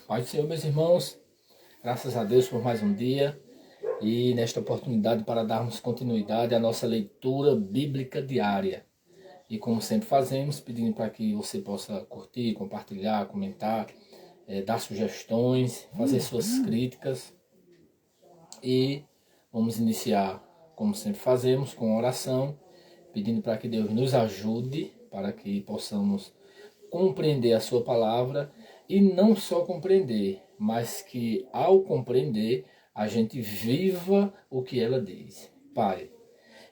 Pai do Senhor, meus irmãos, graças a Deus por mais um dia e nesta oportunidade para darmos continuidade à nossa leitura bíblica diária. E como sempre fazemos, pedindo para que você possa curtir, compartilhar, comentar, dar sugestões, fazer suas críticas. E vamos iniciar, como sempre fazemos, com oração, pedindo para que Deus nos ajude, para que possamos compreender a sua palavra e não só compreender, mas que ao compreender a gente viva o que ela diz. Pai,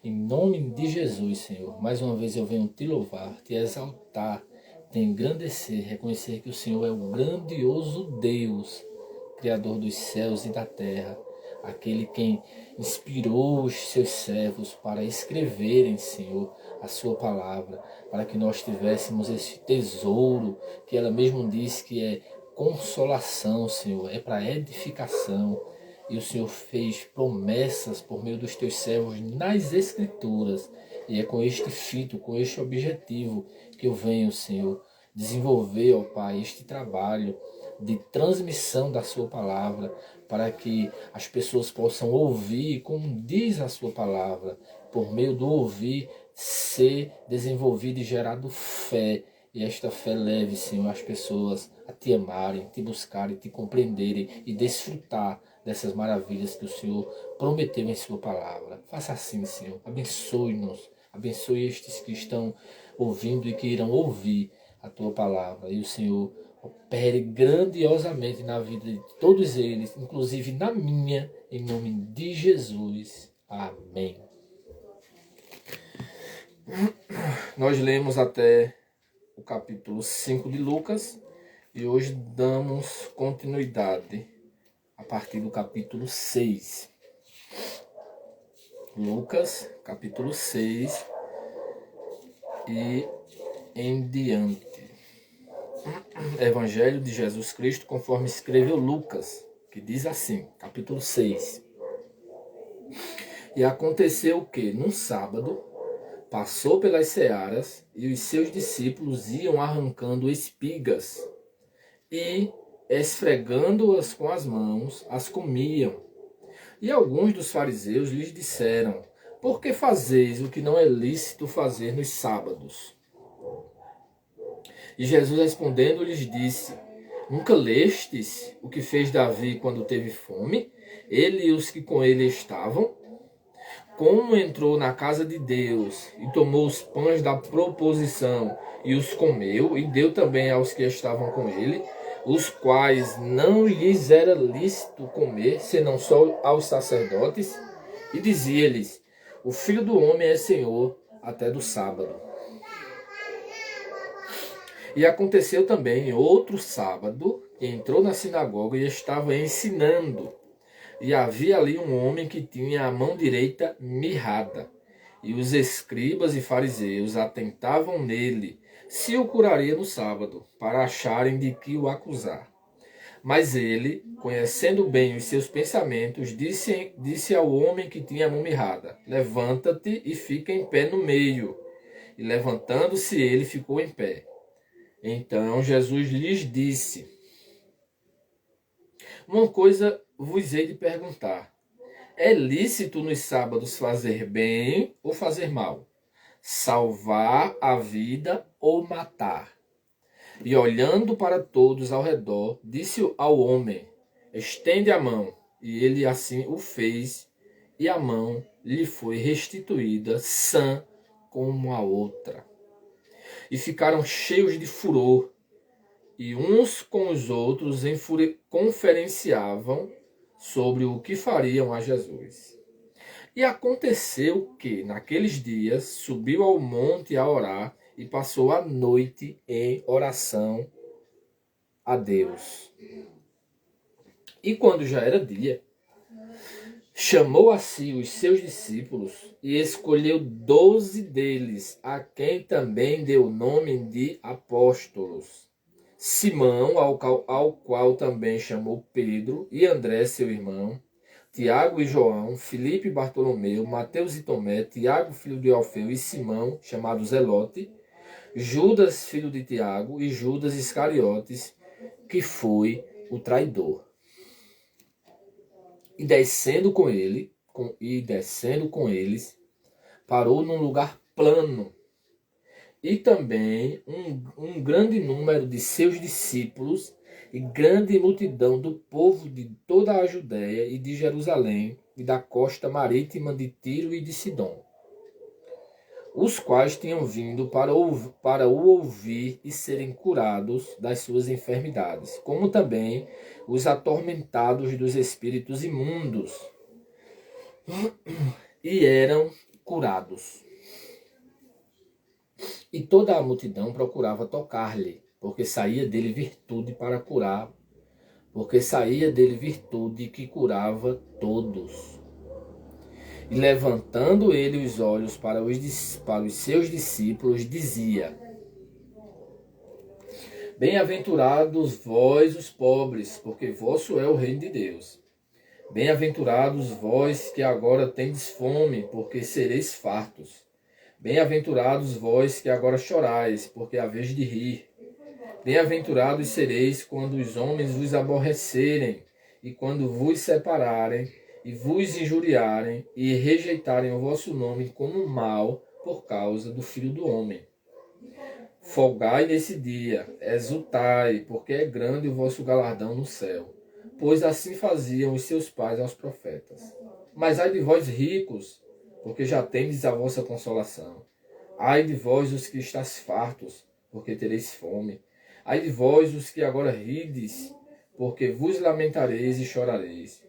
em nome de Jesus, Senhor, mais uma vez eu venho te louvar, te exaltar, te engrandecer, reconhecer que o Senhor é o grandioso Deus, Criador dos céus e da terra, aquele quem inspirou os seus servos para escreverem, Senhor, a sua palavra, para que nós tivéssemos esse tesouro, que ela mesmo diz que é consolação, Senhor, é para edificação. E o Senhor fez promessas por meio dos teus servos nas Escrituras. E é com este fito, com este objetivo que eu venho, Senhor, desenvolver, ó Pai, este trabalho de transmissão da sua palavra, para que as pessoas possam ouvir, como diz a sua palavra, por meio do ouvir, ser desenvolvido e gerado fé. E esta fé leve, Senhor, as pessoas a te amarem, te buscarem, te compreenderem e desfrutar dessas maravilhas que o Senhor prometeu em sua palavra. Faça assim, Senhor. Abençoe-nos. Abençoe estes que estão ouvindo e que irão ouvir a tua palavra. E o Senhor opere grandiosamente na vida de todos eles, inclusive na minha, em nome de Jesus. Amém. Nós lemos até o capítulo 5 de Lucas e hoje damos continuidade a partir do capítulo 6. Lucas, capítulo 6 e em diante. Evangelho de Jesus Cristo conforme escreveu Lucas, que diz assim, capítulo 6. E aconteceu que, num sábado, passou pelas searas e os seus discípulos iam arrancando espigas e, esfregando-as com as mãos, as comiam. E alguns dos fariseus lhes disseram: por que fazeis o que não é lícito fazer nos sábados? E Jesus respondendo lhes disse: nunca lestes o que fez Davi quando teve fome, ele e os que com ele estavam? Como entrou na casa de Deus e tomou os pães da proposição e os comeu, e deu também aos que estavam com ele, os quais não lhes era lícito comer, senão só aos sacerdotes? E dizia-lhes: o Filho do Homem é Senhor até do sábado. E aconteceu também outro sábado, que entrou na sinagoga e estava ensinando. E havia ali um homem que tinha a mão direita mirrada. E os escribas e fariseus atentavam nele, se o curaria no sábado, para acharem de que o acusar. Mas ele, conhecendo bem os seus pensamentos, disse ao homem que tinha a mão mirrada: levanta-te e fica em pé no meio. E levantando-se ele, ficou em pé. Então Jesus lhes disse: uma coisa vos hei de perguntar. É lícito nos sábados fazer bem ou fazer mal? Salvar a vida ou matar? E olhando para todos ao redor, disse ao homem: estende a mão. E ele assim o fez, e a mão lhe foi restituída, sã como a outra. E ficaram cheios de furor, e uns com os outros conferenciavam sobre o que fariam a Jesus. E aconteceu que, naqueles dias, subiu ao monte a orar e passou a noite em oração a Deus. E quando já era dia, chamou a si os seus discípulos e escolheu 12 deles, a quem também deu o nome de apóstolos. Simão, ao qual também chamou Pedro, e André, seu irmão, Tiago e João, Filipe e Bartolomeu, Mateus e Tomé, Tiago, filho de Alfeu, e Simão, chamado Zelote, Judas, filho de Tiago, e Judas Iscariotes, que foi o traidor. E descendo com eles, parou num lugar plano. E também um grande número de seus discípulos e grande multidão do povo de toda a Judéia e de Jerusalém e da costa marítima de Tiro e de Sidom, os quais tinham vindo para o ouvir e serem curados das suas enfermidades, como também os atormentados dos espíritos imundos, e eram curados. E toda a multidão procurava tocar-lhe, porque saía dele virtude para curar, porque saía dele virtude que curava todos. E levantando ele os olhos para os seus discípulos, dizia: Bem-aventurados vós os pobres, porque vosso é o reino de Deus. Bem-aventurados vós que agora tendes fome, porque sereis fartos. Bem-aventurados vós que agora chorais, porque haveis de rir. Bem-aventurados sereis quando os homens vos aborrecerem, e quando vos separarem, e vos injuriarem, e rejeitarem o vosso nome como mal, por causa do Filho do Homem. Folgai nesse dia, exultai, porque é grande o vosso galardão no céu, pois assim faziam os seus pais aos profetas. Mas ai de vós ricos, porque já tendes a vossa consolação. Ai de vós os que estáis fartos, porque tereis fome. Ai de vós os que agora rides, porque vos lamentareis e chorareis.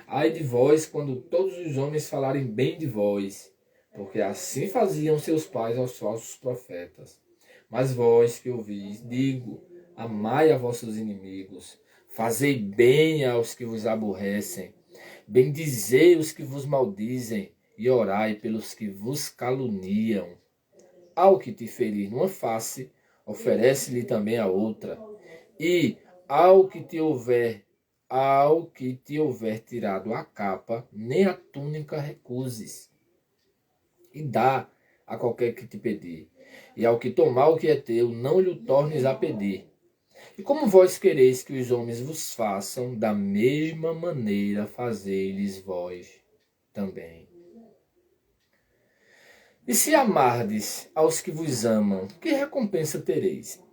Ai de vós quando todos os homens falarem bem de vós, porque assim faziam seus pais aos falsos profetas. Mas vós que ouvis, digo, amai a vossos inimigos, fazei bem aos que vos aborrecem, bendizei os que vos maldizem, e orai pelos que vos caluniam. Ao que te ferir numa face, oferece-lhe também a outra. E ao que te houver tirado a capa, nem a túnica recuses. E dá a qualquer que te pedir. E ao que tomar o que é teu, não lhe tornes a pedir. E como vós quereis que os homens vos façam, da mesma maneira fazei-lhes vós também. E se amardes aos que vos amam, que recompensa tereis?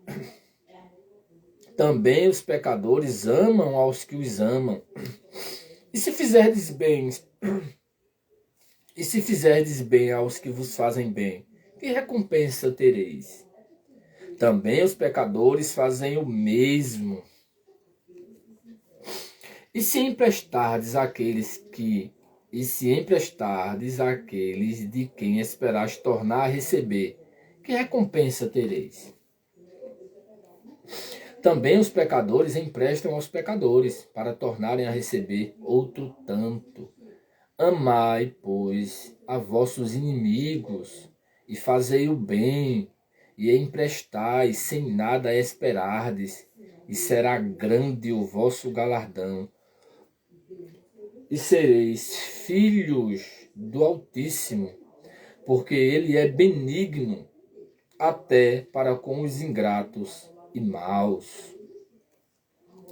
Também os pecadores amam aos que os amam. E se fizerdes bem aos que vos fazem bem, que recompensa tereis? Também os pecadores fazem o mesmo. E se emprestardes àqueles de quem esperais tornar a receber, que recompensa tereis? Também os pecadores emprestam aos pecadores, para tornarem a receber outro tanto. Amai, pois, a vossos inimigos, e fazei o bem, e emprestai sem nada esperardes, e será grande o vosso galardão. E sereis filhos do Altíssimo, porque ele é benigno até para com os ingratos e maus.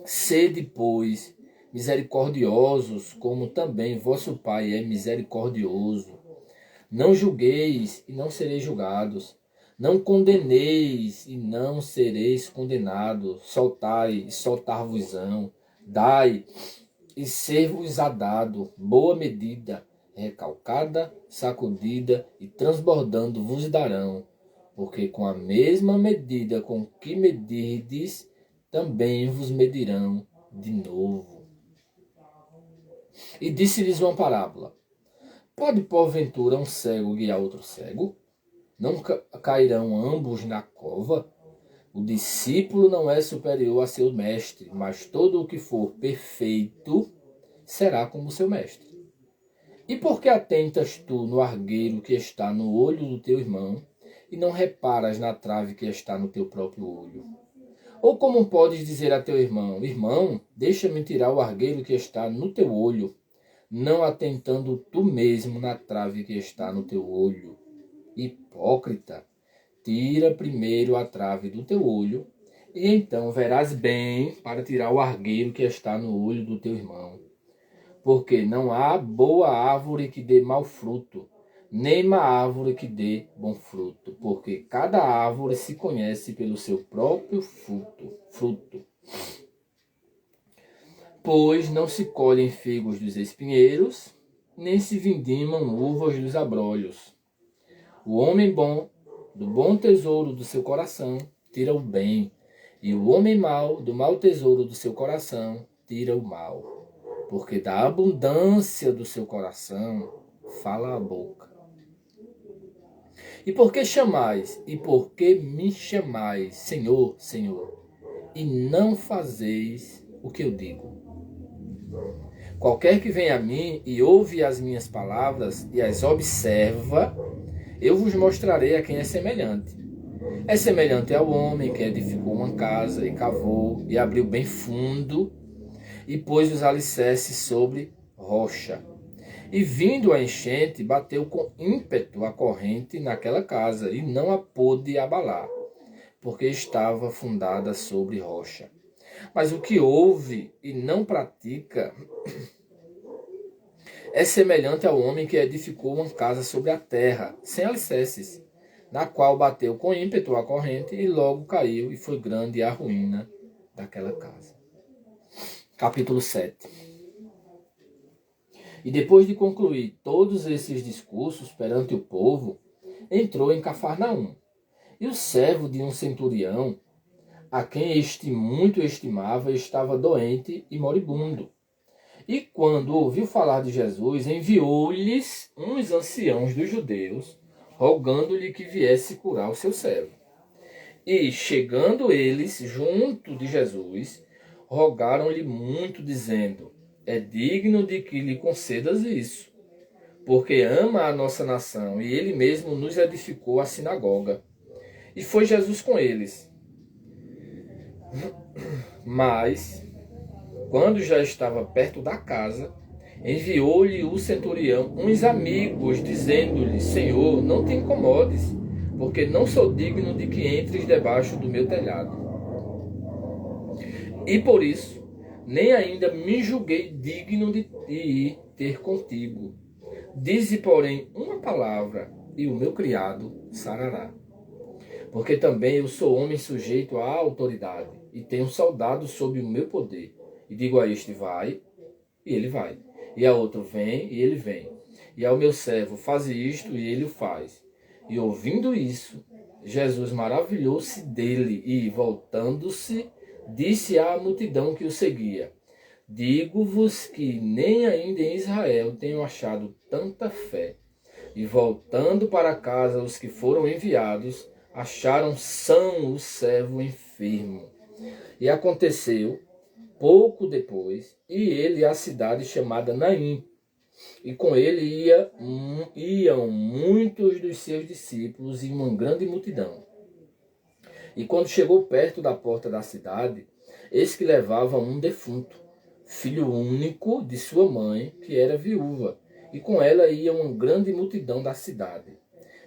Sede, pois, misericordiosos, como também vosso Pai é misericordioso. Não julgueis e não sereis julgados. Não condeneis e não sereis condenados. Soltai e soltar-vos-ão. Dai e ser-vos-á dado. Boa medida, recalcada, sacudida e transbordando vos darão. Porque com a mesma medida com que medirdes, também vos medirão de novo. E disse-lhes uma parábola. Pode porventura um cego guiar outro cego? Não cairão ambos na cova? O discípulo não é superior a seu mestre, mas todo o que for perfeito será como seu mestre. E por que atentas tu no argueiro que está no olho do teu irmão, e não reparas na trave que está no teu próprio olho? Ou como podes dizer a teu irmão, irmão, deixa-me tirar o argueiro que está no teu olho, não atentando tu mesmo na trave que está no teu olho? Hipócrita, tira primeiro a trave do teu olho, E então verás bem para tirar o argueiro que está no olho do teu irmão. Porque não há boa árvore que dê mau fruto, nem má árvore que dê bom fruto. Porque cada árvore se conhece pelo seu próprio fruto. Pois não se colhem figos dos espinheiros, nem se vindimam uvas dos abrolhos. O homem bom, do bom tesouro do seu coração, tira o bem, e o homem mau, do mau tesouro do seu coração, tira o mal. Porque da abundância do seu coração fala a boca. E por que chamais, e por que me chamais, Senhor, Senhor, e não fazeis o que eu digo? Qualquer que vem a mim e ouve as minhas palavras e as observa, eu vos mostrarei a quem é semelhante. É semelhante ao homem que edificou uma casa e cavou e abriu bem fundo e pôs os alicerces sobre rocha. E vindo a enchente, bateu com ímpeto a corrente naquela casa e não a pôde abalar, porque estava fundada sobre rocha. Mas o que ouve e não pratica é semelhante ao homem que edificou uma casa sobre a terra, sem alicerces, na qual bateu com ímpeto a corrente e logo caiu, e foi grande a ruína daquela casa. Capítulo 7. E depois de concluir todos esses discursos perante o povo, entrou em Cafarnaum. E o servo de um centurião, a quem este muito estimava, estava doente e moribundo. E quando ouviu falar de Jesus, enviou-lhes uns anciãos dos judeus, rogando-lhe que viesse curar o seu servo. E, chegando eles junto de Jesus, rogaram-lhe muito, dizendo: é digno de que lhe concedas isso, porque ama a nossa nação, e ele mesmo nos edificou a sinagoga. E foi Jesus com eles. Mas, quando já estava perto da casa, enviou-lhe o centurião uns amigos, dizendo-lhe: Senhor, não te incomodes, porque não sou digno de que entres debaixo do meu telhado. E por isso, nem ainda me julguei digno de ir ter contigo. Dize, porém, uma palavra, e o meu criado sarará. Porque também eu sou homem sujeito à autoridade, e tenho soldados sob o meu poder. E digo a este: vai, e ele vai. E a outro: vem, e ele vem. E ao meu servo: faze isto, e ele o faz. E ouvindo isso, Jesus maravilhou-se dele, e voltando-se, disse à multidão que o seguia: digo-vos que nem ainda em Israel tenho achado tanta fé. E voltando para casa os que foram enviados, acharam são o servo enfermo. E aconteceu, pouco depois, e ele à cidade chamada Naim. E com ele iam muitos dos seus discípulos e uma grande multidão. E quando chegou perto da porta da cidade, eis que levava um defunto, filho único de sua mãe, que era viúva. E com ela ia uma grande multidão da cidade.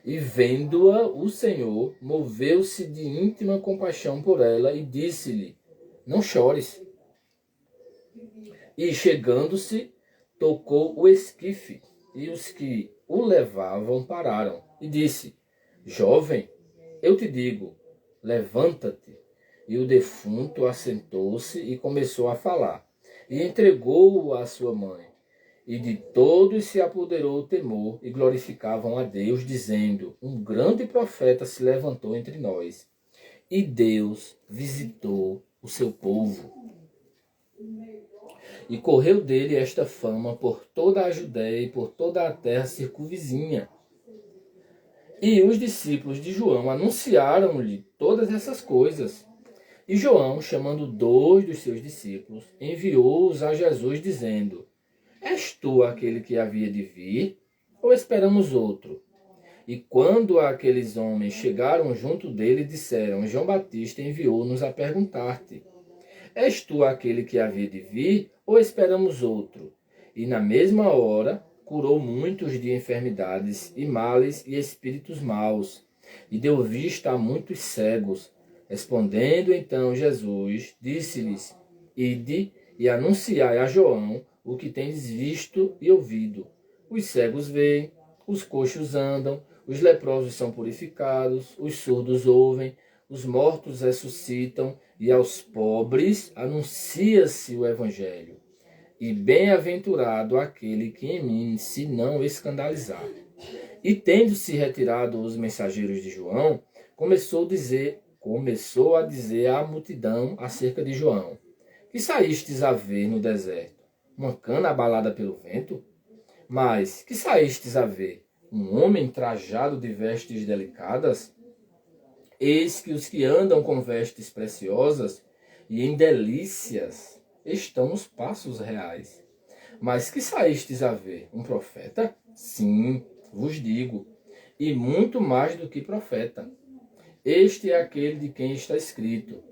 E vendo-a, o Senhor moveu-se de íntima compaixão por ela e disse-lhe: não chores. E chegando-se, tocou o esquife, e os que o levavam pararam. E disse: jovem, eu te digo, levanta-te. E o defunto assentou-se e começou a falar. E entregou-o à sua mãe. E de todos se apoderou o temor, e glorificavam a Deus, dizendo: um grande profeta se levantou entre nós, e Deus visitou o seu povo. E correu dele esta fama por toda a Judéia e por toda a terra circunvizinha. E os discípulos de João anunciaram-lhe todas essas coisas. E João, chamando 2 dos seus discípulos, enviou-os a Jesus, dizendo: és tu aquele que havia de vir, ou esperamos outro? E quando aqueles homens chegaram junto dele, disseram: João Batista enviou-nos a perguntar-te: és tu aquele que havia de vir, ou esperamos outro? E na mesma hora curou muitos de enfermidades e males e espíritos maus, e deu vista a muitos cegos, Respondendo então Jesus, disse-lhes: Ide e anunciai a João o que tendes visto e ouvido. Os cegos veem, os coxos andam, os leprosos são purificados, os surdos ouvem, os mortos ressuscitam, e aos pobres anuncia-se o Evangelho. E bem-aventurado aquele que em mim se não escandalizar. E tendo-se retirado os mensageiros de João, começou a dizer à multidão acerca de João: Que saístes a ver no deserto? Uma cana abalada pelo vento? Mas que saístes a ver? Um homem trajado de vestes delicadas? Eis que os que andam com vestes preciosas e em delícias estão nos passos reais. Mas que saístes a ver? Um profeta? Sim, vos digo, e muito mais do que profeta. Este é aquele de quem está escrito: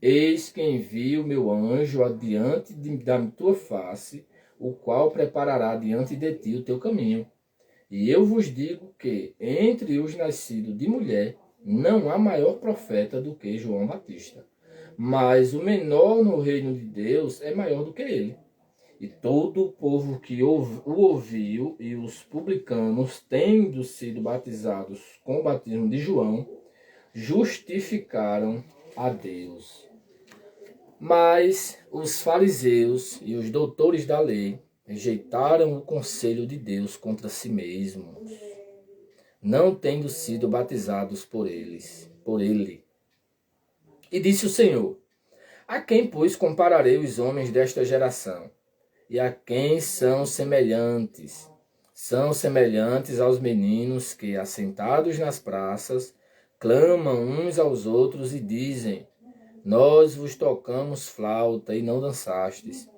Eis que envio o meu anjo adiante da tua face, o qual preparará diante de ti o teu caminho. E eu vos digo que, entre os nascidos de mulher, não há maior profeta do que João Batista. Mas o menor no reino de Deus é maior do que ele. E todo o povo que o ouviu, e os publicanos, tendo sido batizados com o batismo de João, justificaram a Deus. Mas os fariseus e os doutores da lei rejeitaram o conselho de Deus contra si mesmos, não tendo sido batizados por ele. E disse o Senhor: A quem, pois, compararei os homens desta geração? E a quem são semelhantes? São semelhantes aos meninos que, assentados nas praças, clamam uns aos outros e dizem: Nós vos tocamos flauta e não dançastes.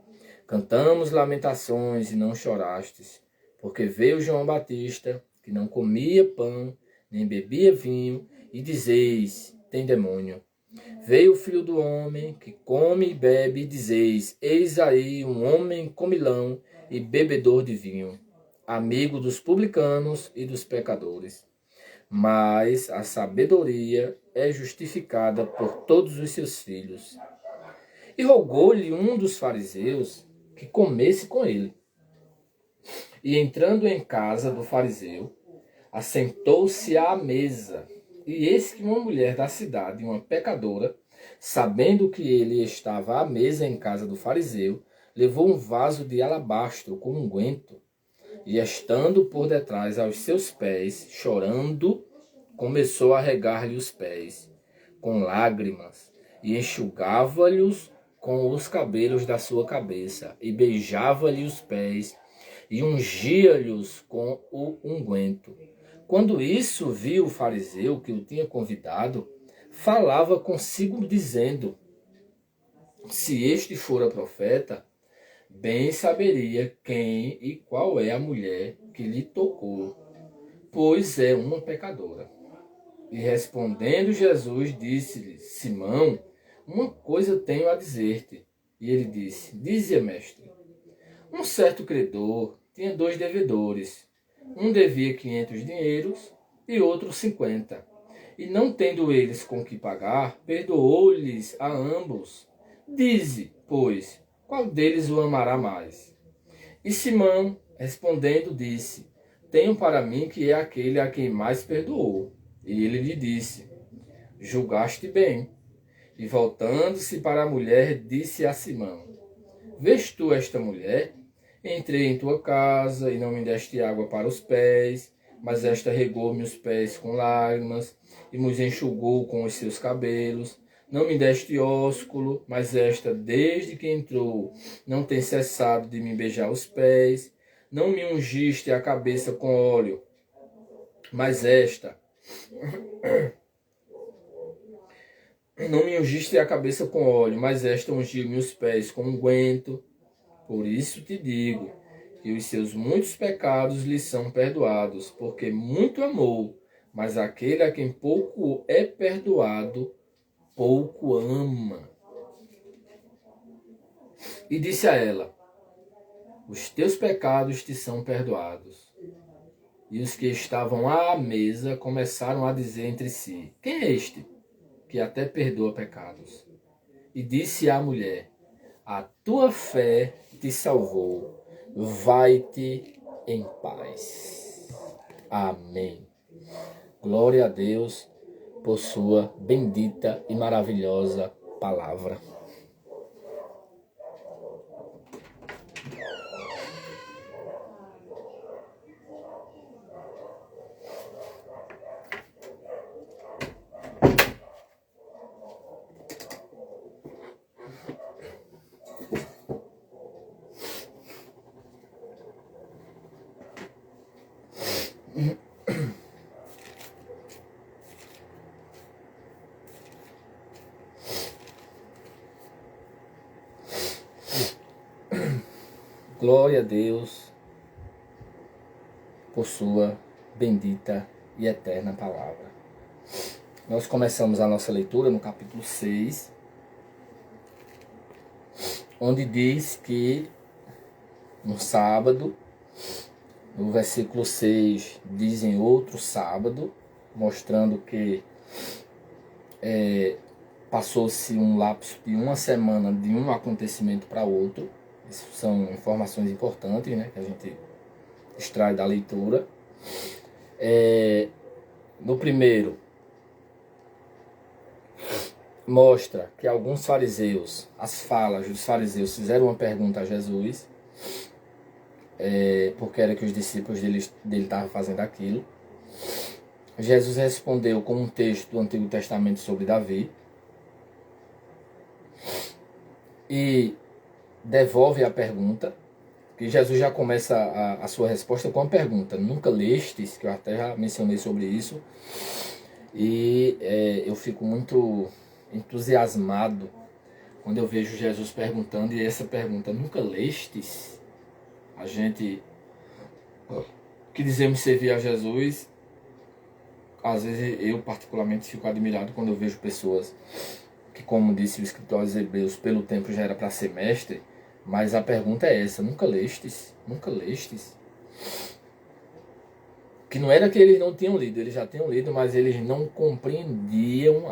Cantamos lamentações e não chorastes. Porque veio João Batista, que não comia pão, nem bebia vinho, e dizeis: Tem demônio. Veio o Filho do Homem, que come e bebe, e dizeis: Eis aí um homem comilão e bebedor de vinho, amigo dos publicanos e dos pecadores. Mas a sabedoria é justificada por todos os seus filhos. E rogou-lhe um dos fariseus que comesse com ele. E entrando em casa do fariseu, assentou-se à mesa. E eis que uma mulher da cidade, uma pecadora, sabendo que ele estava à mesa em casa do fariseu, levou um vaso de alabastro com unguento, e estando por detrás aos seus pés, chorando, começou a regar-lhe os pés com lágrimas, e enxugava-lhes com os cabelos da sua cabeça, e beijava-lhe os pés, e ungia-lhes com o unguento. Quando isso viu o fariseu que o tinha convidado, falava consigo dizendo: Se este fora profeta, bem saberia quem e qual é a mulher que lhe tocou, pois é uma pecadora. E respondendo Jesus, disse-lhe: Simão, uma coisa tenho a dizer-te. E ele disse: Dize, mestre. Um certo credor tinha 2 devedores. Um devia 500 dinheiros e outro 50. E não tendo eles com que pagar, perdoou-lhes a ambos. Dize, pois, qual deles o amará mais? E Simão, respondendo, disse: Tenho para mim que é aquele a quem mais perdoou. E ele lhe disse: Julgaste bem. E voltando-se para a mulher, disse a Simão: Vês tu esta mulher? Entrei em tua casa e não me deste água para os pés, mas esta regou-me os pés com lágrimas e me enxugou com os seus cabelos. Não me deste ósculo, mas esta, desde que entrou, não tem cessado de me beijar os pés. Não me ungiste a cabeça com óleo, mas esta... Não me ungiste a cabeça com óleo, mas esta ungiu-me os pés com unguento. Por isso te digo que os seus muitos pecados lhe são perdoados, porque muito amou, mas aquele a quem pouco é perdoado, pouco ama. E disse a ela: Os teus pecados te são perdoados. E os que estavam à mesa começaram a dizer entre si: Quem é este que até perdoa pecados. E disse à mulher: a tua fé te salvou, vai-te em paz. Amém. Glória a Deus por sua bendita e maravilhosa palavra. Glória a Deus por sua bendita e eterna palavra. Nós começamos a nossa leitura no capítulo 6, onde diz que no sábado, no versículo 6, dizem outro sábado, mostrando que passou-se um lapso de uma semana de um acontecimento para outro. Isso são informações importantes, né, que a gente extrai da leitura. No primeiro, mostra que alguns fariseus, as falas dos fariseus fizeram uma pergunta a Jesus, porque era que os discípulos dele estavam fazendo aquilo. Jesus respondeu com um texto do Antigo Testamento sobre Davi e devolve a pergunta, que Jesus já começa a sua resposta com a pergunta: nunca lestes? Que eu até já mencionei sobre isso, e eu fico muito entusiasmado quando eu vejo Jesus perguntando, e essa pergunta: nunca lestes? A gente que dizemos servir a Jesus, às vezes eu particularmente fico admirado quando eu vejo pessoas que, como disse o escritor aos Hebreus, pelo tempo já era para ser mestre, mas a pergunta é essa: nunca lestes? Nunca lestes? Que não era que eles não tinham lido, eles já tinham lido, mas eles não compreendiam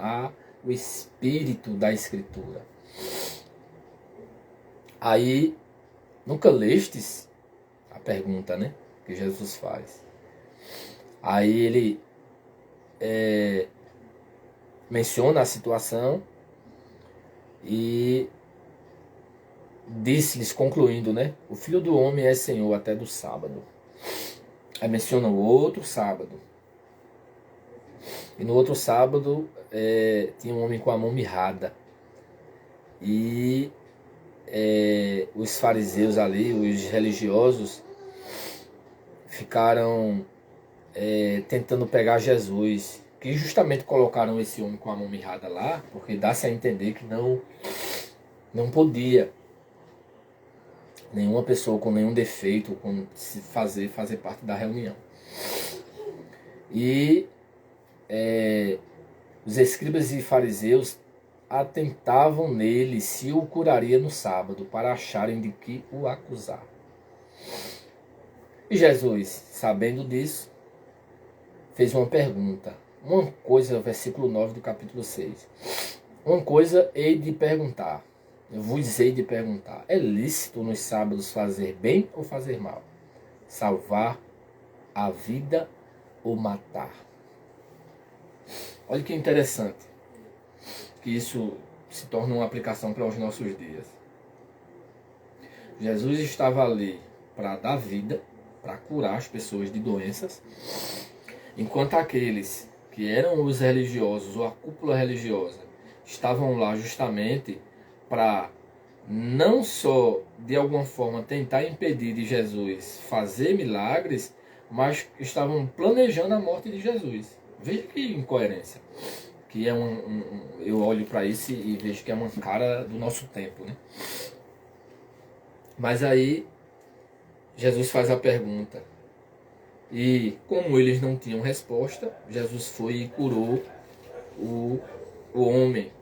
o espírito da escritura. Aí, nunca lestes? A pergunta, né, que Jesus faz. Aí ele menciona a situação e disse-lhes, concluindo, né, o Filho do Homem é Senhor até do sábado. Aí menciona o outro sábado. E no outro sábado tinha um homem com a mão mirrada. E os fariseus ali, os religiosos, ficaram tentando pegar Jesus, que justamente colocaram esse homem com a mão mirrada lá, porque dá-se a entender que não podia nenhuma pessoa com nenhum defeito fazer parte da reunião. E os escribas e fariseus atentavam nele se o curaria no sábado, para acharem de que o acusar. E Jesus, sabendo disso, fez uma pergunta. Uma coisa, versículo 9 do capítulo 6. Uma coisa hei de perguntar. Eu vos hei de perguntar. É lícito nos sábados fazer bem ou fazer mal? Salvar a vida ou matar? Olha que interessante. Que isso se torna uma aplicação para os nossos dias. Jesus estava ali para dar vida, para curar as pessoas de doenças, enquanto aqueles que eram os religiosos ou a cúpula religiosa estavam lá justamente para não só de alguma forma tentar impedir de Jesus fazer milagres, mas estavam planejando a morte de Jesus. Veja que incoerência. Que é eu olho para isso e vejo que é uma cara do nosso tempo, né? Mas aí Jesus faz a pergunta. E como eles não tinham resposta, Jesus foi e curou o homem.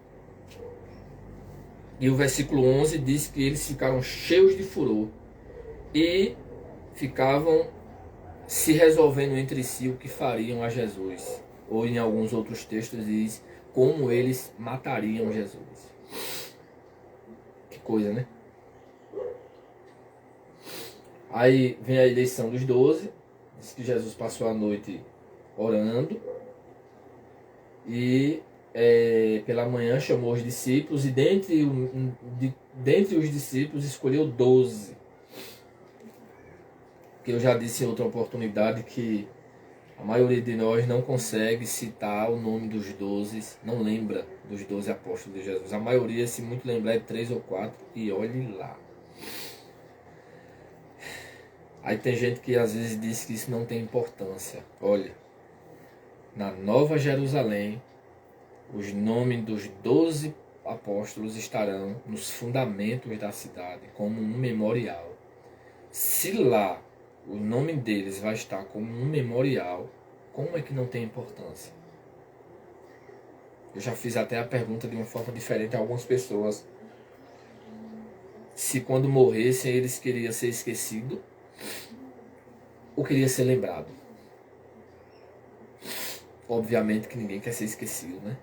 E o versículo 11 diz que eles ficaram cheios de furor e ficavam se resolvendo entre si o que fariam a Jesus. Ou em alguns outros textos diz como eles matariam Jesus. Que coisa, né? Aí vem a eleição dos 12, diz que Jesus passou a noite orando, e pela manhã chamou os discípulos, e dentre os discípulos escolheu 12. Que eu já disse em outra oportunidade que a maioria de nós não consegue citar o nome dos 12, não lembra dos 12 apóstolos de Jesus. A maioria, se muito lembrar, é 3 ou 4, e olhe lá. Aí tem gente que às vezes diz que isso não tem importância. Olha, na Nova Jerusalém, os nomes dos 12 apóstolos estarão nos fundamentos da cidade, como um memorial. Se lá o nome deles vai estar como um memorial, como é que não tem importância? Eu já fiz até a pergunta de uma forma diferente a algumas pessoas. Se quando morressem eles queriam ser esquecidos ou queriam ser lembrados. Obviamente que ninguém quer ser esquecido, né?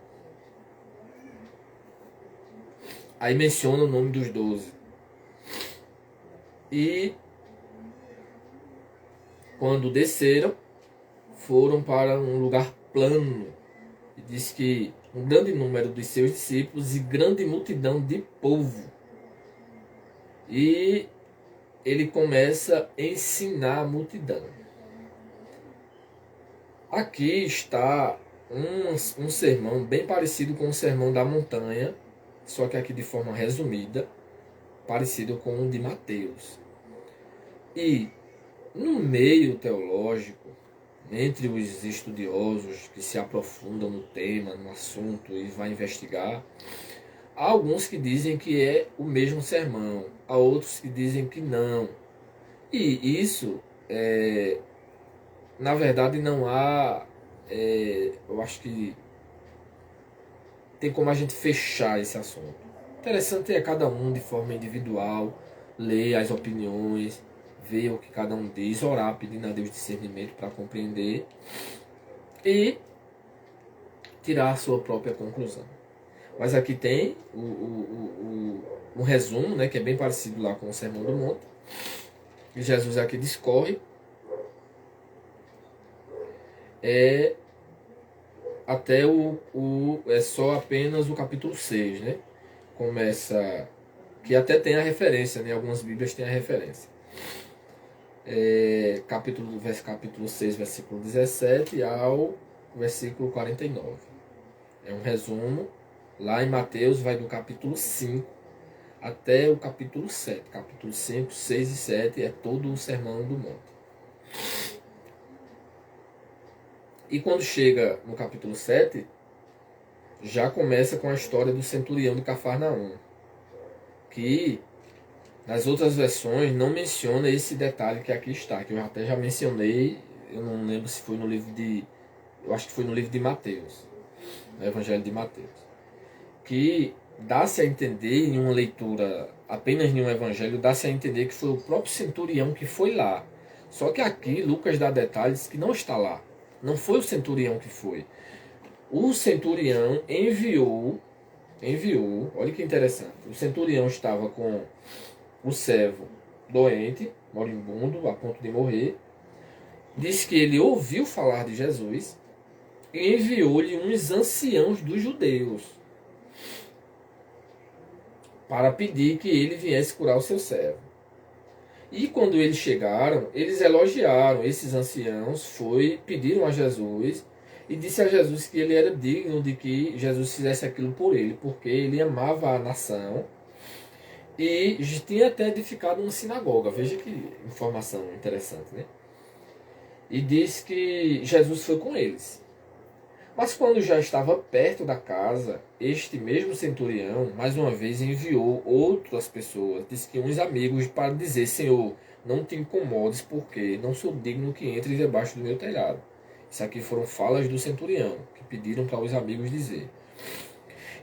Aí menciona o nome dos 12. E quando desceram, foram para um lugar plano. E diz que um grande número de seus discípulos e grande multidão de povo. E ele começa a ensinar a multidão. Aqui está um sermão bem parecido com o sermão da montanha, só que aqui de forma resumida, parecido com o de Mateus. E no meio teológico, entre os estudiosos que se aprofundam no tema, no assunto e vai investigar, há alguns que dizem que é o mesmo sermão, há outros que dizem que não. E isso, na verdade, não há, eu acho que tem como a gente fechar esse assunto. Interessante é cada um de forma individual, ler as opiniões, ver o que cada um diz, orar, pedindo a Deus discernimento para compreender e tirar a sua própria conclusão. Mas aqui tem um resumo, né, que é bem parecido lá com o Sermão do Monte. E Jesus aqui discorre até é só apenas o capítulo 6, né? Começa, que até tem a referência, né? Algumas bíblias têm a referência. Capítulo 6, versículo 17 ao versículo 49. É um resumo. Lá em Mateus vai do capítulo 5 até o capítulo 7. Capítulo 5, 6 e 7 é todo o Sermão do Monte. E quando chega no capítulo 7, já começa com a história do centurião de Cafarnaum, que nas outras versões não menciona esse detalhe que aqui está, que eu até já mencionei, eu não lembro se foi no livro de... eu acho que foi no livro de Mateus, no Evangelho de Mateus, que dá-se a entender em uma leitura, apenas em um evangelho, dá-se a entender que foi o próprio centurião que foi lá. Só que aqui Lucas dá detalhes que não está lá. Não foi o centurião que foi. O centurião enviou, olha que interessante, o centurião estava com o servo doente, moribundo, a ponto de morrer, diz que ele ouviu falar de Jesus e enviou-lhe uns anciãos dos judeus para pedir que ele viesse curar o seu servo. E quando eles chegaram, eles elogiaram esses anciãos, pediram a Jesus e disse a Jesus que ele era digno de que Jesus fizesse aquilo por ele, porque ele amava a nação e tinha até edificado uma sinagoga. Veja que informação interessante, né? E diz que Jesus foi com eles. Mas quando já estava perto da casa, este mesmo centurião, mais uma vez, enviou outras pessoas, disse que uns amigos, para dizer: Senhor, não te incomodes, porque não sou digno que entre debaixo do meu telhado. Isso aqui foram falas do centurião, que pediram para os amigos dizer.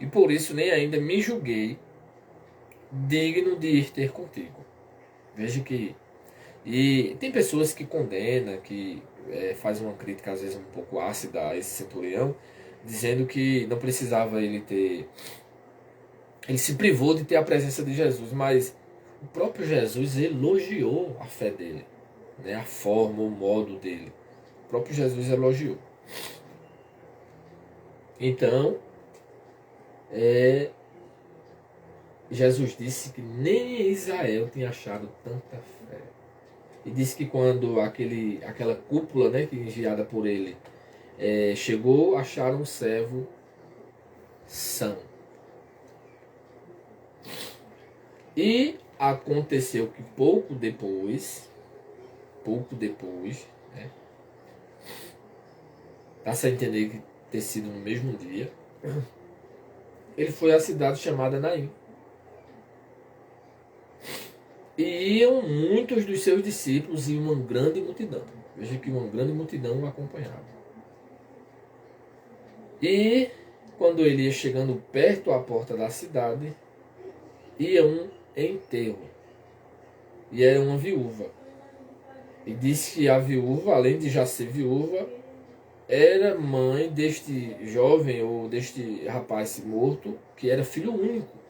E por isso nem ainda me julguei digno de ir ter contigo. Veja que... E tem pessoas que condenam, que faz uma crítica às vezes um pouco ácida a esse centurião, dizendo que não precisava ele se privou de ter a presença de Jesus, mas o próprio Jesus elogiou a fé dele, né? A forma, o modo dele. O próprio Jesus elogiou. Então, Jesus disse que nem Israel tinha achado tanta fé. E disse que quando aquela cúpula, né, que enviada por ele chegou, acharam um servo são. E aconteceu que pouco depois, né, dá-se a entender que ter sido no mesmo dia, ele foi à cidade chamada Naim. E iam muitos dos seus discípulos e uma grande multidão. Veja que uma grande multidão o acompanhava. E quando ele ia chegando perto à porta da cidade, ia um enterro. E era uma viúva. E disse que a viúva, além de já ser viúva, era mãe deste jovem ou deste rapaz morto, que era filho único.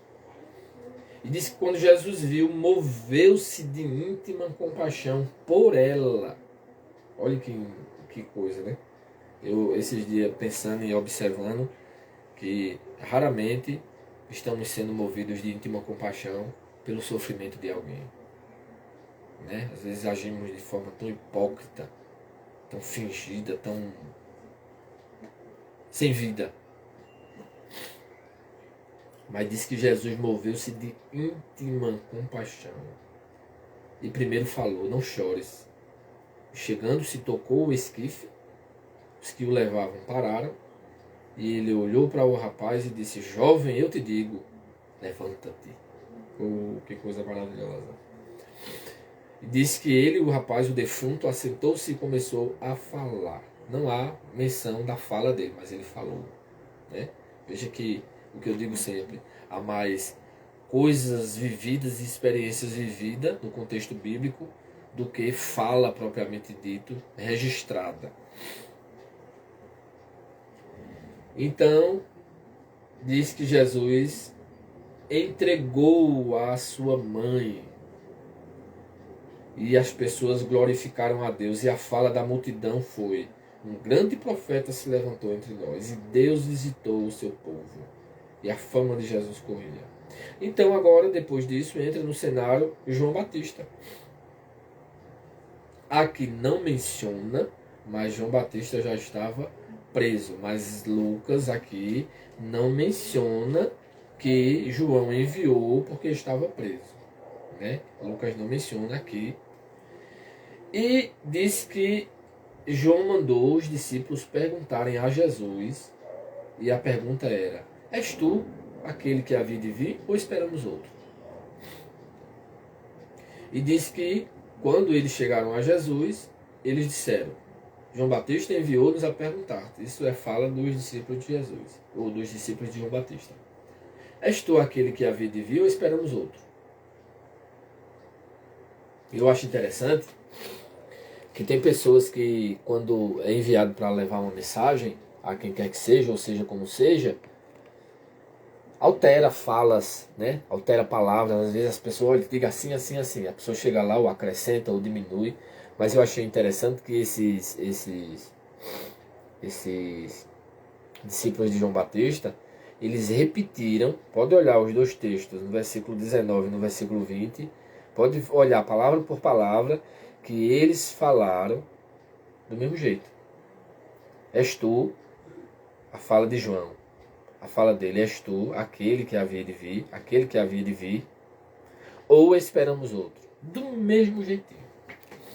E disse que quando Jesus viu, moveu-se de íntima compaixão por ela. Olha que coisa, né? Eu, esses dias, pensando e observando que raramente estamos sendo movidos de íntima compaixão pelo sofrimento de alguém. Né? Às vezes agimos de forma tão hipócrita, tão fingida, tão sem vida. Mas diz que Jesus moveu-se de íntima compaixão. E primeiro falou, não chores. Chegando-se, tocou o esquife, os que o levavam pararam, e ele olhou para o rapaz e disse, jovem, eu te digo, levanta-te. Oh, que coisa maravilhosa. E disse que ele, o rapaz, o defunto, assentou-se e começou a falar. Não há menção da fala dele, mas ele falou. Né? Veja que o que eu digo sempre, há mais coisas vividas e experiências vividas no contexto bíblico do que fala propriamente dito, registrada. Então, diz que Jesus entregou a sua mãe e as pessoas glorificaram a Deus e a fala da multidão foi, um grande profeta se levantou entre nós e Deus visitou o seu povo e a fama de Jesus corria. Então agora, depois disso, entra no cenário João Batista. Aqui não menciona, mas João Batista já estava preso. Mas Lucas aqui não menciona que João enviou porque estava preso. Né? Lucas não menciona aqui. E diz que João mandou os discípulos perguntarem a Jesus. E a pergunta era, és tu aquele que havia de vir ou esperamos outro? E diz que quando eles chegaram a Jesus, eles disseram, João Batista enviou-nos a perguntar. Isso é fala dos discípulos de Jesus, ou dos discípulos de João Batista. És tu aquele que havia de vir ou esperamos outro? Eu acho interessante que tem pessoas que, quando é enviado para levar uma mensagem, a quem quer que seja, ou seja como seja, altera falas, né? Altera palavras. Às vezes as pessoas digam assim, assim, assim. A pessoa chega lá, ou acrescenta, ou diminui. Mas eu achei interessante que esses discípulos de João Batista, eles repetiram, pode olhar os dois textos, no versículo 19 e no versículo 20, pode olhar palavra por palavra, que eles falaram do mesmo jeito. És tu, a fala de João, a fala dele, és tu, aquele que havia de vir, aquele que havia de vir, ou esperamos outro? Do mesmo jeitinho.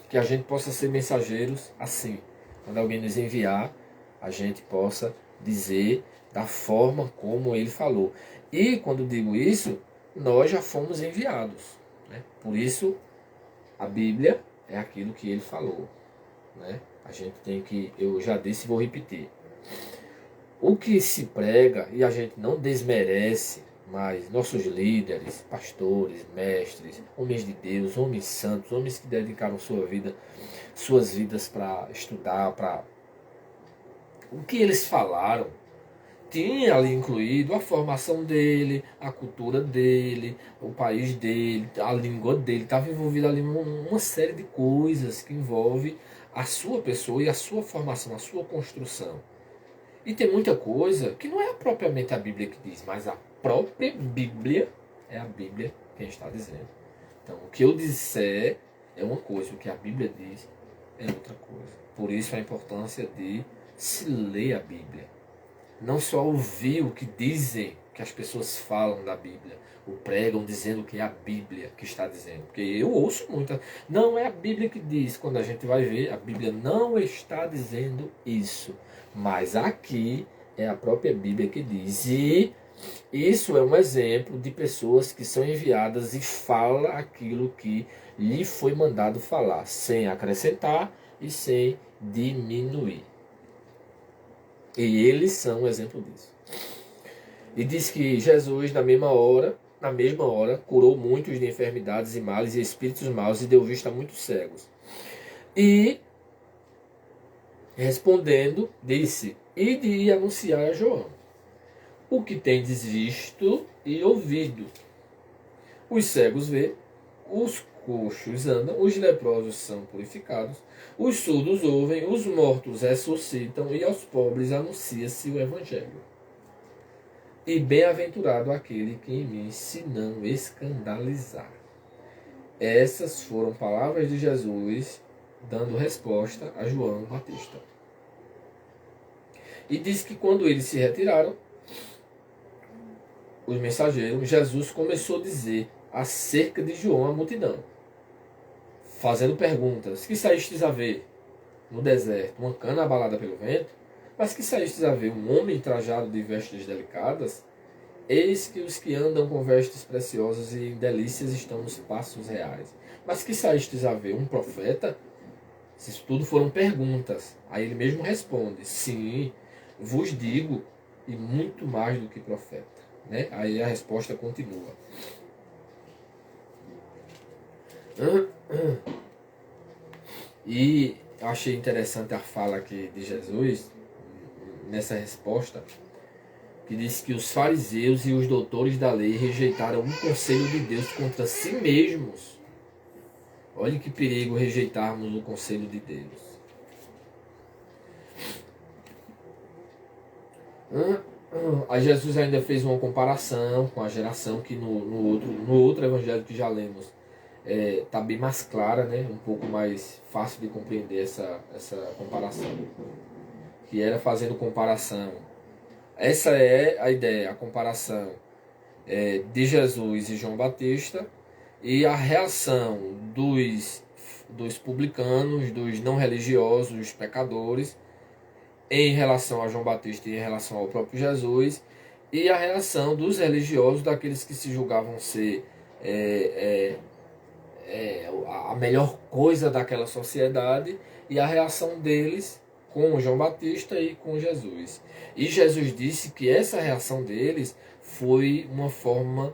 Que a gente possa ser mensageiros assim. Quando alguém nos enviar, a gente possa dizer da forma como ele falou. E quando digo isso, nós já fomos enviados. Né? Por isso, a Bíblia é aquilo que ele falou. Né? A gente tem que, eu já disse e vou repetir. O que se prega, e a gente não desmerece, mas nossos líderes, pastores, mestres, homens de Deus, homens santos, homens que dedicaram suas vidas para estudar, para o que eles falaram, tinha ali incluído a formação dele, a cultura dele, o país dele, a língua dele, estava envolvido ali uma série de coisas que envolve a sua pessoa e a sua formação, a sua construção. E tem muita coisa que não é propriamente a Bíblia que diz, mas a própria Bíblia é a Bíblia quem está dizendo. Então, o que eu disser é uma coisa, o que a Bíblia diz é outra coisa. Por isso a importância de se ler a Bíblia. Não só ouvir o que dizem, que as pessoas falam da Bíblia, ou pregam dizendo que é a Bíblia que está dizendo. Porque eu ouço muito. Não é a Bíblia que diz. Quando a gente vai ver, a Bíblia não está dizendo isso. Mas aqui é a própria Bíblia que diz. E isso é um exemplo de pessoas que são enviadas e falam aquilo que lhe foi mandado falar, sem acrescentar e sem diminuir. E eles são um exemplo disso. E diz que Jesus, na mesma hora, curou muitos de enfermidades e males e espíritos maus e deu vista a muitos cegos. E, respondendo, disse: ide e anunciar a João o que tendes visto e ouvido. Os cegos vê, os coxos andam, os leprosos são purificados, os surdos ouvem, os mortos ressuscitam e aos pobres anuncia-se o Evangelho. E bem-aventurado aquele que em mim se não escandalizar. Essas foram palavras de Jesus dando resposta a João Batista. E diz que quando eles se retiraram, os mensageiros, Jesus começou a dizer acerca de João à multidão, fazendo perguntas: que saístes a ver no deserto? Uma cana abalada pelo vento? Mas que saístes a ver um homem trajado de vestes delicadas? Eis que os que andam com vestes preciosas e em delícias estão nos passos reais. Mas que saístes a ver um profeta? Isso tudo foram perguntas. Aí ele mesmo responde: sim, vos digo, e muito mais do que profeta. Né? Aí a resposta continua. E eu achei interessante a fala aqui de Jesus nessa resposta, que diz que os fariseus e os doutores da lei rejeitaram um conselho de Deus contra si mesmos. Olha que perigo rejeitarmos o conselho de Deus. Aí Jesus ainda fez uma comparação com a geração que no outro evangelho que já lemos está bem mais clara, né? Um pouco mais fácil de compreender essa comparação. Que era fazendo comparação. Essa é a ideia, a comparação de Jesus e João Batista e a reação dos publicanos, dos não religiosos, dos pecadores, em relação a João Batista e em relação ao próprio Jesus, e a reação dos religiosos, daqueles que se julgavam ser a melhor coisa daquela sociedade, e a reação deles com João Batista e com Jesus. E Jesus disse que essa reação deles foi uma forma,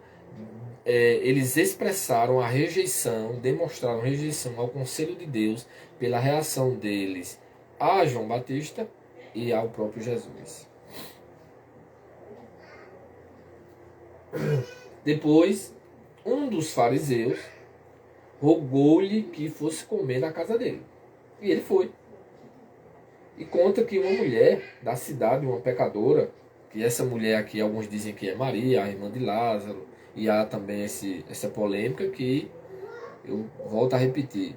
eles expressaram a rejeição, demonstraram rejeição ao conselho de Deus pela reação deles a João Batista e ao próprio Jesus. Depois, um dos fariseus rogou-lhe que fosse comer na casa dele. E ele foi. E conta que uma mulher da cidade, uma pecadora, que essa mulher aqui, alguns dizem que é Maria, a irmã de Lázaro, e há também essa polêmica que eu volto a repetir.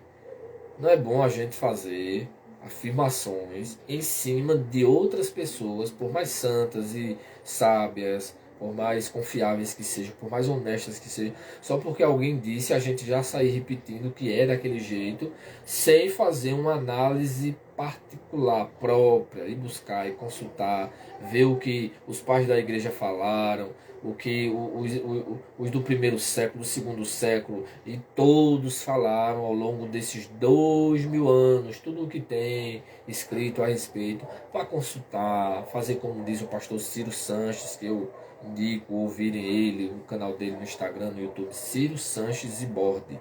Não é bom a gente fazer afirmações em cima de outras pessoas, por mais santas e sábias, por mais confiáveis que sejam, por mais honestas que sejam, só porque alguém disse a gente já sair repetindo que é daquele jeito, sem fazer uma análise particular, própria, e buscar e consultar, ver o que os pais da igreja falaram, o que os do primeiro século, do segundo século, e todos falaram ao longo desses 2000 anos, tudo o que tem escrito a respeito, para consultar, fazer como diz o pastor Ciro Sanches, que eu indico ouvirem ele, o canal dele no Instagram, no YouTube, Ciro Sanches Iborde.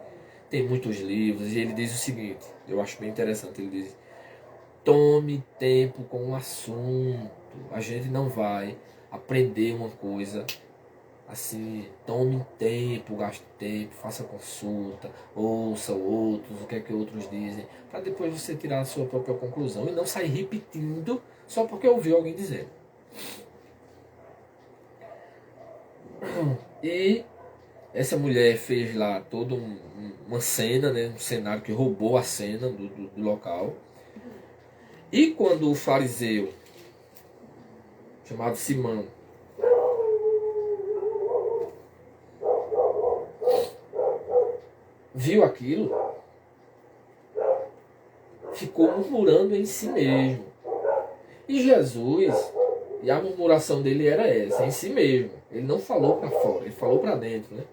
Tem muitos livros, e ele diz o seguinte, eu acho bem interessante, ele diz: tome tempo com o assunto, a gente não vai aprender uma coisa, assim, tome tempo, gaste tempo, faça consulta, ouça outros, o que é que outros dizem, para depois você tirar a sua própria conclusão e não sair repetindo só porque ouviu alguém dizendo. E essa mulher fez lá toda uma cena, né, um cenário que roubou a cena do local. E quando o fariseu, chamado Simão, viu aquilo, ficou murmurando em si mesmo. E Jesus, e a murmuração dele era essa, em si mesmo. Ele não falou para fora, ele falou para dentro, né?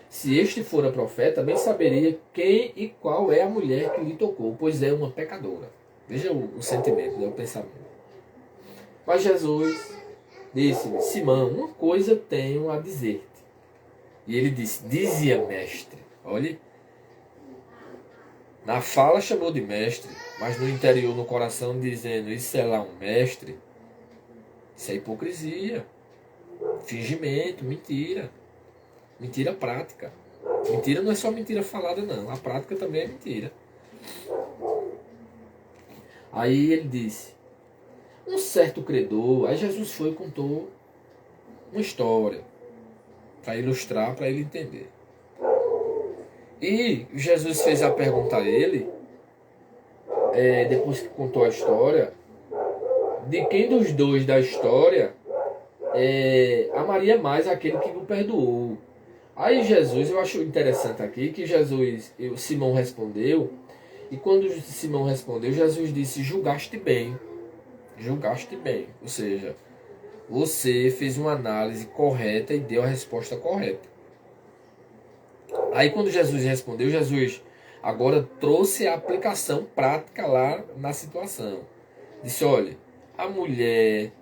Se este fora profeta, bem saberia quem e qual é a mulher que lhe tocou, pois é uma pecadora. Veja o sentimento, né, o pensamento. Mas Jesus disse-lhe, Simão, uma coisa tenho a dizer-te. E ele disse, dizia mestre. Olhe, na fala chamou de mestre, mas no interior, no coração, dizendo, isso é lá um mestre. Isso é hipocrisia, fingimento, mentira. Mentira prática. Mentira não é só mentira falada, não. A prática também é mentira. Aí ele disse, um certo credor, aí Jesus foi e contou uma história para ilustrar, para ele entender. E Jesus fez a pergunta a ele, depois que contou a história, de quem dos dois da história amaria mais aquele que o perdoou. Aí Jesus, eu acho interessante aqui que Simão respondeu, e quando Simão respondeu, Jesus disse, julgaste bem. Julgaste bem. Ou seja, você fez uma análise correta e deu a resposta correta. Aí quando Jesus respondeu, Jesus agora trouxe a aplicação prática lá na situação. Disse, olha, a mulher...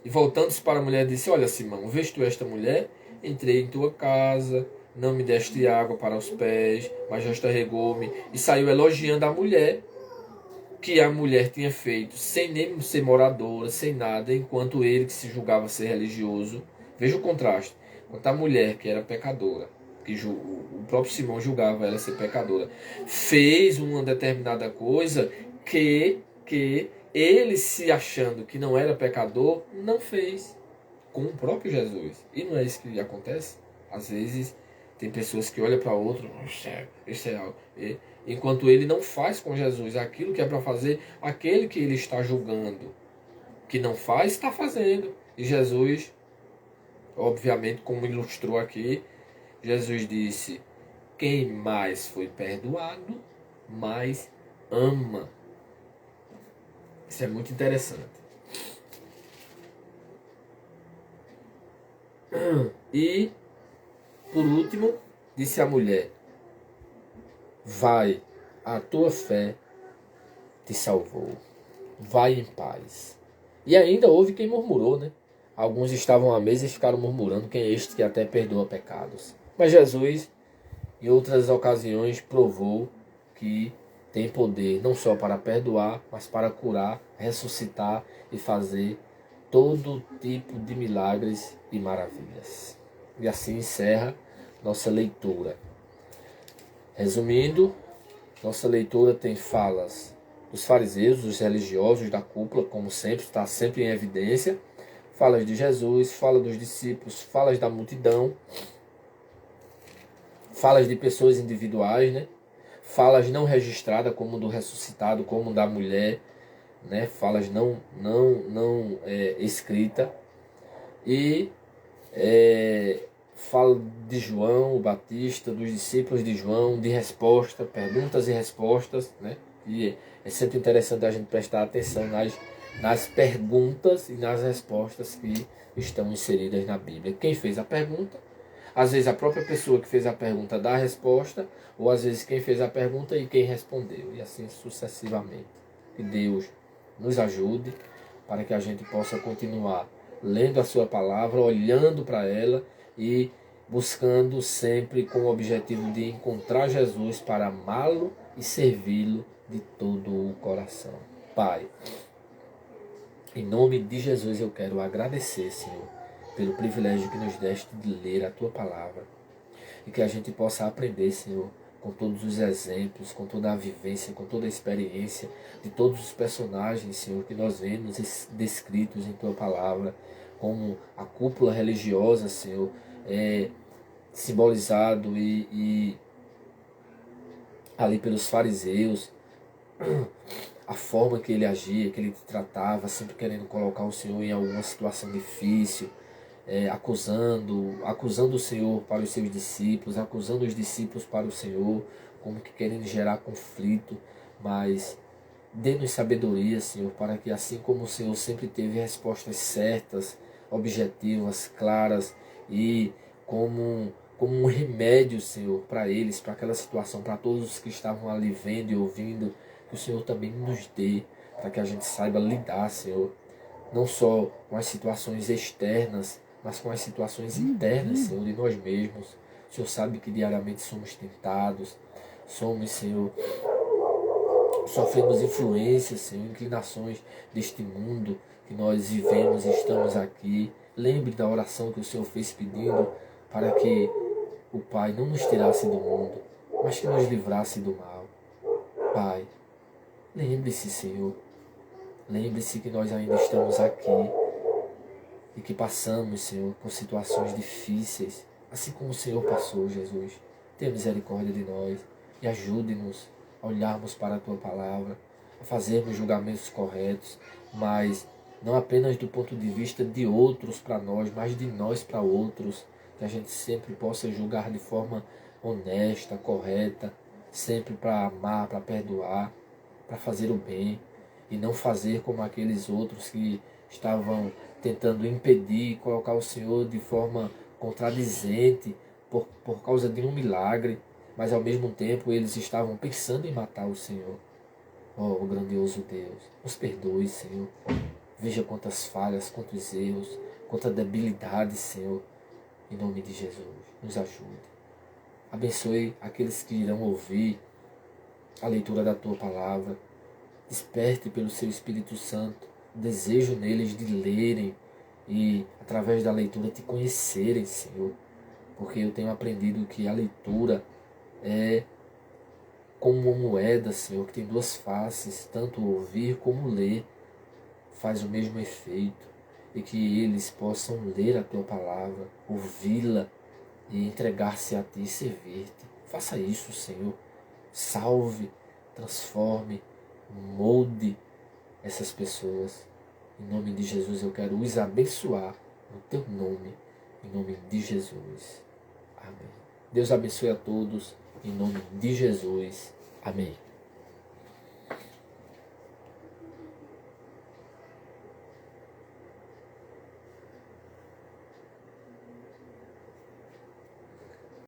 E voltando-se para a mulher, disse, olha Simão, vês tu esta mulher? Entrei em tua casa, não me deste água para os pés, mas esta regou-me. E saiu elogiando a mulher, que a mulher tinha feito, sem nem ser moradora, sem nada, enquanto ele que se julgava ser religioso. Veja o contraste. Enquanto a mulher, que era pecadora, que o próprio Simão julgava ela ser pecadora, fez uma determinada coisa que ele, se achando que não era pecador, não fez com o próprio Jesus. E não é isso que acontece? Às vezes tem pessoas que olham para outro, isso é algo. Enquanto ele não faz com Jesus aquilo que é para fazer, aquele que ele está julgando que não faz, está fazendo. E Jesus, obviamente, como ilustrou aqui, Jesus disse, quem mais foi perdoado, mais ama. Isso é muito interessante. E, por último, disse a mulher, vai, a tua fé te salvou. Vai em paz. E ainda houve quem murmurou, né? Alguns estavam à mesa e ficaram murmurando, quem é este que até perdoa pecados. Mas Jesus, em outras ocasiões, provou que tem poder não só para perdoar, mas para curar, ressuscitar e fazer todo tipo de milagres e maravilhas. E assim encerra nossa leitura. Resumindo, nossa leitura tem falas dos fariseus, dos religiosos, da cúpula, como sempre, está sempre em evidência. Falas de Jesus, fala dos discípulos, falas da multidão, falas de pessoas individuais, né? Falas não registradas, como do ressuscitado, como da mulher, né? Falas não escrita. E fala de João o Batista, dos discípulos de João, de resposta, perguntas e respostas, né? E é sempre interessante a gente prestar atenção nas perguntas e nas respostas que estão inseridas na Bíblia. Quem fez a pergunta, às vezes a própria pessoa que fez a pergunta dá a resposta, ou às vezes quem fez a pergunta e quem respondeu, e assim sucessivamente. Que Deus nos ajude para que a gente possa continuar lendo a sua palavra, olhando para ela e buscando sempre com o objetivo de encontrar Jesus para amá-lo e servi-lo de todo o coração. Pai, Em nome de Jesus eu quero agradecer, Senhor, pelo privilégio que nos deste de ler a Tua palavra. E que a gente possa aprender, Senhor, com todos os exemplos, com toda a vivência, com toda a experiência de todos os personagens, Senhor, que nós vemos descritos em Tua palavra, como a cúpula religiosa, Senhor, simbolizado e ali pelos fariseus, a forma que ele agia, que ele tratava, sempre querendo colocar o Senhor em alguma situação difícil, acusando o Senhor para os seus discípulos, acusando os discípulos para o Senhor, como que querendo gerar conflito, mas dê-nos sabedoria, Senhor, para que assim como o Senhor sempre teve respostas certas, objetivas, claras e como um remédio, Senhor, para eles, para aquela situação, para todos os que estavam ali vendo e ouvindo, que o Senhor também nos dê, para que a gente saiba lidar, Senhor, não só com as situações externas, mas com as situações internas, Senhor, de nós mesmos. O Senhor sabe que diariamente somos tentados, somos, Senhor, sofremos influências, Senhor, inclinações deste mundo que nós vivemos e estamos aqui. Lembre da oração que o Senhor fez pedindo para que o Pai não nos tirasse do mundo, mas que nos livrasse do mal. Pai, lembre-se, Senhor, lembre-se que nós ainda estamos aqui e que passamos, Senhor, por situações difíceis, assim como o Senhor passou, Jesus. Tenha misericórdia de nós e ajude-nos a olharmos para a Tua palavra, a fazermos julgamentos corretos, mas não apenas do ponto de vista de outros para nós, mas de nós para outros, que a gente sempre possa julgar de forma honesta, correta, sempre para amar, para perdoar, para fazer o bem, e não fazer como aqueles outros que estavam tentando impedir e colocar o Senhor de forma contradizente por causa de um milagre, mas ao mesmo tempo eles estavam pensando em matar o Senhor. Oh, grandioso Deus, nos perdoe, Senhor. Veja quantas falhas, quantos erros, quanta debilidade, Senhor. Em nome de Jesus, nos ajude. Abençoe aqueles que irão ouvir a leitura da Tua palavra. Desperte pelo Seu Espírito Santo o desejo neles de lerem e, através da leitura, Te conhecerem, Senhor. Porque eu tenho aprendido que a leitura é como uma moeda, Senhor, que tem duas faces, tanto ouvir como ler faz o mesmo efeito. E que eles possam ler a Tua palavra, ouvi-la e entregar-se a Ti e servir-te. Faça isso, Senhor. Salve, transforme, molde essas pessoas. Em nome de Jesus eu quero os abençoar no Teu nome. Em nome de Jesus. Amém. Deus abençoe a todos. Em nome de Jesus. Amém.